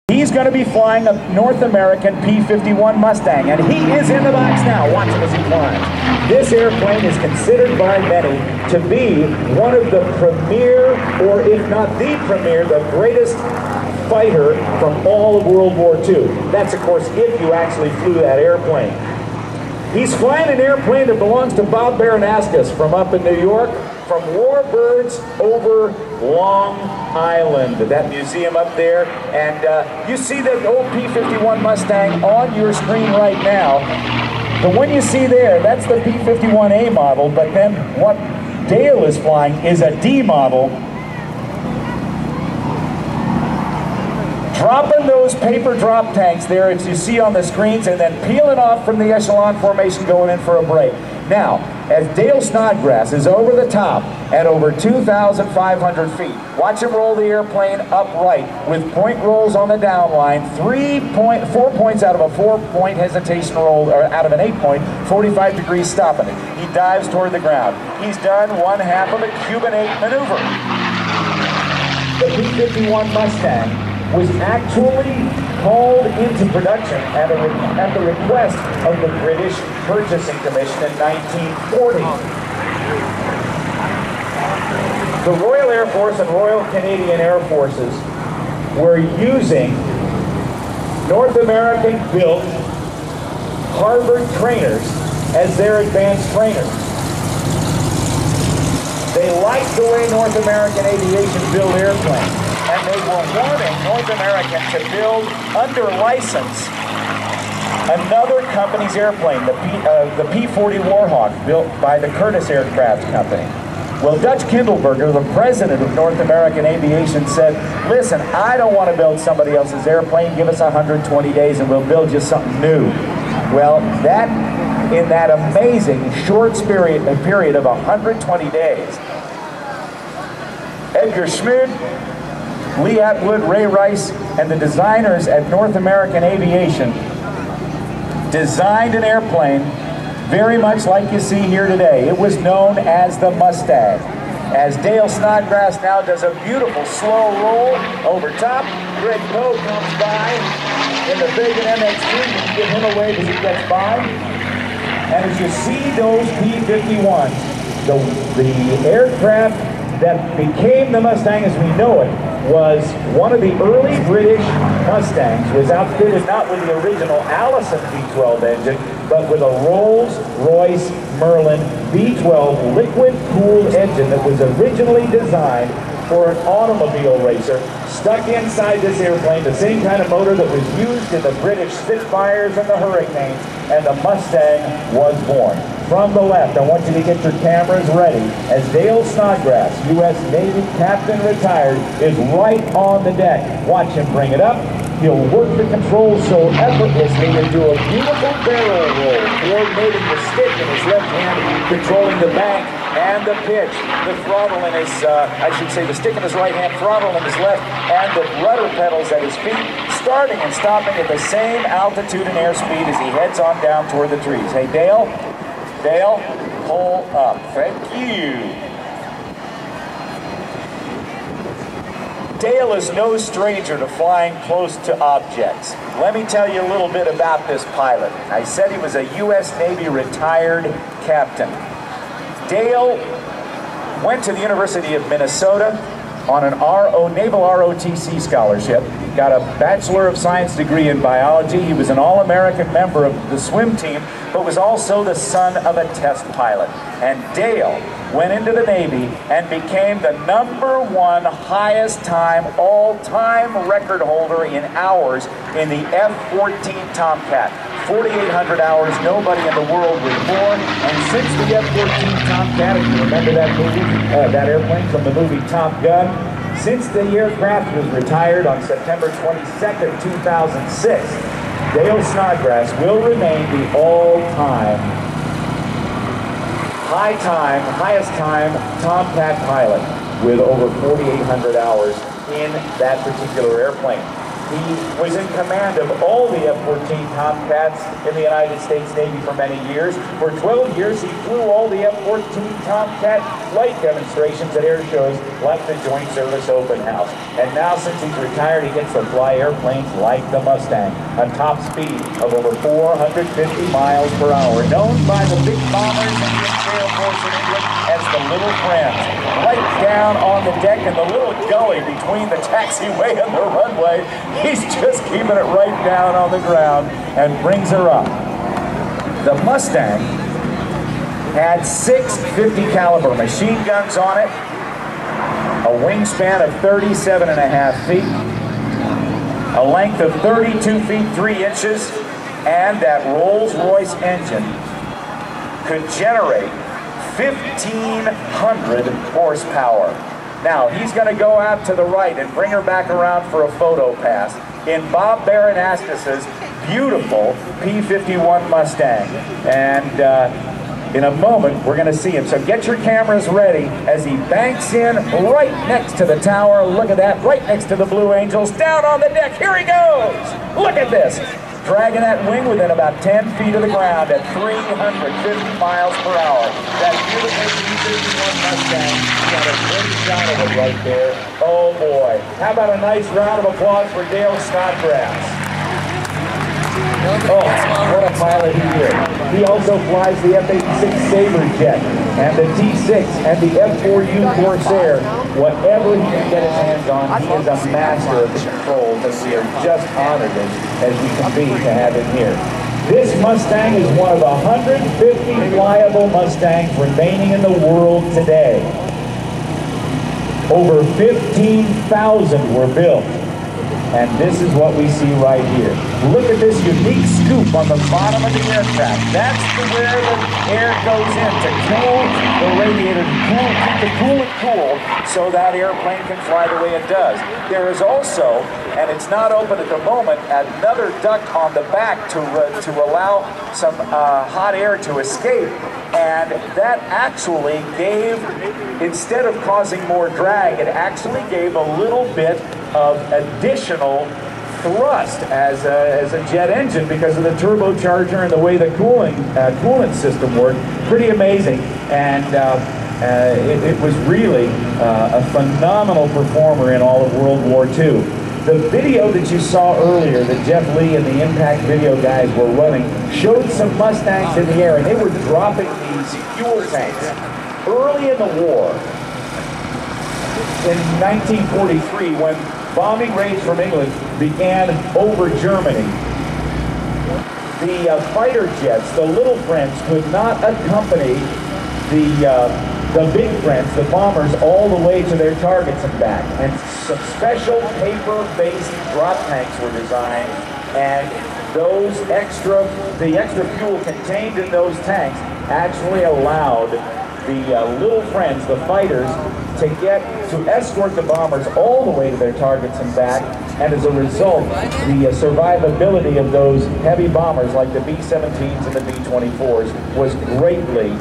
He's going to be flying a North American P-51 Mustang, and he is in the box now. Watch him as he climbs. This airplane is considered by many to be one of the premier, or if not the premier, the greatest fighter from all of World War II. That's, of course, if you actually flew that airplane. He's flying an airplane that belongs to Bob Baranaskas from up in New York, from Warbirds over Long Island, that museum up there. And you see that old P-51 Mustang on your screen right now. The one you see there, that's the P-51A model, but then what Dale is flying is a D model. Dropping those paper drop tanks there, as you see on the screens, and then peeling off from the echelon formation, going in for a break. Now, as Dale Snodgrass is over the top at over 2,500 feet, watch him roll the airplane upright with point rolls on the down line, 4 points out of a 4-point hesitation roll, or out of an 8-point, 45 degrees stopping it. He dives toward the ground. He's done 1/2 of a Cuban 8 maneuver. The P-51 Mustang was actually called into production at the request of the British Purchasing Commission in 1940. The Royal Air Force and Royal Canadian Air Forces were using North American-built Harvard trainers as their advanced trainers. They liked the way North American Aviation built airplanes, and they were wanting North American to build under license another company's airplane, the P-40 Warhawk, built by the Curtiss Aircraft Company. Well, Dutch Kindleberger, the president of North American Aviation, said, listen, I don't want to build somebody else's airplane. Give us 120 days and we'll build you something new. Well, in that amazing short period of 120 days, Edgar Schmid, Lee Atwood, Ray Rice, and the designers at North American Aviation designed an airplane very much like you see here today. It was known as the Mustang. As Dale Snodgrass now does a beautiful slow roll over top, Greg Poe comes by in the big MX-2. You can give him a wave as he gets by. And as you see those P-51s, the aircraft that became the Mustang as we know it was one of the early British Mustangs, was outfitted not with the original Allison V12 engine, but with a Rolls-Royce Merlin V12 liquid-cooled engine that was originally designed for an automobile racer. Stuck inside this airplane, the same kind of motor that was used in the British Spitfires and the Hurricanes, and the Mustang was born. From the left, I want you to get your cameras ready as Dale Snodgrass, U.S. Navy Captain Retired, is right on the deck. Watch him bring it up. He'll work the controls so effortlessly and do a beautiful barrel roll, coordinating the stick in his left hand, controlling the bank and the pitch, the throttle in his, I should say the stick in his right hand, throttle in his left, and the rudder pedals at his feet, starting and stopping at the same altitude and airspeed as he heads on down toward the trees. Hey, Dale, pull up. Thank you. Dale is no stranger to flying close to objects. Let me tell you a little bit about this pilot. I said he was a U.S. Navy retired captain. Dale went to the University of Minnesota on an Naval ROTC scholarship. Got a Bachelor of Science degree in biology. He was an All-American member of the swim team, but was also the son of a test pilot. And Dale went into the Navy and became the #1 highest time, all-time record holder in hours in the F-14 Tomcat. 4,800 hours, nobody in the world was born. And since the F-14 Tomcat, if you remember that movie, that airplane from the movie Top Gun, since the aircraft was retired on September 22nd, 2006, Dale Snodgrass will remain the all-time highest time Tomcat pilot with over 4,800 hours in that particular airplane. He was in command of all the F-14 Tomcats in the United States Navy for many years. For 12 years, he flew all the F-14 Tomcat flight demonstrations at air shows like the Joint Service Open House. And now, since he's retired, he gets to fly airplanes like the Mustang, a top speed of over 450 miles per hour. Known by the big bombers and the Air Force in England as the Little Friends. Right down on the deck in the little gully between the taxiway and the runway, he's just keeping it right down on the ground and brings her up. The Mustang had 6 50 caliber machine guns on it, a wingspan of 37.5 feet, a length of 32 feet 3 inches, and that Rolls-Royce engine could generate 1,500 horsepower. Now, he's going to go out to the right and bring her back around for a photo pass in Bob Baranaskas' beautiful P-51 Mustang. And in a moment, we're going to see him. So get your cameras ready as he banks in right next to the tower. Look at that, right next to the Blue Angels, down on the deck. Here he goes. Look at this. Dragging that wing within about 10 feet of the ground at 350 miles per hour. That beautiful P-51 Mustang, you got a great shot of it right there. Oh boy. How about a nice round of applause for Dale Snodgrass? Oh, what a pilot he is. He also flies the F-86 Sabre jet and the T-6 and the F-4U Corsair. Whatever he can get his hands on, he is a master of the controls, and we are just honored as we can be to have him here. This Mustang is one of 150 flyable Mustangs remaining in the world today. Over 15,000 were built. And this is what we see right here. Look at this unique scoop on the bottom of the aircraft. That's where the air goes in to cool the radiator, to keep the coolant cool so that airplane can fly the way it does. There is also, and it's not open at the moment, another duct on the back to allow some hot air to escape. And that actually gave, instead of causing more drag, it actually gave a little bit of additional thrust as a jet engine because of the turbocharger and the way the coolant system worked. Pretty amazing, and it was really a phenomenal performer in all of World War II. The video that you saw earlier that Jeff Lee and the Impact Video guys were running showed some Mustangs in the air, and they were dropping these fuel tanks. Early in the war, in 1943, when bombing raids from England began over Germany, the fighter jets, the little friends, could not accompany the big friends, the bombers, all the way to their targets and back. And some special paper-based drop tanks were designed, and the extra fuel contained in those tanks actually allowed the little friends, the fighters, to escort the bombers all the way to their targets and back, and as a result, the survivability of those heavy bombers like the B-17s and the B-24s was greatly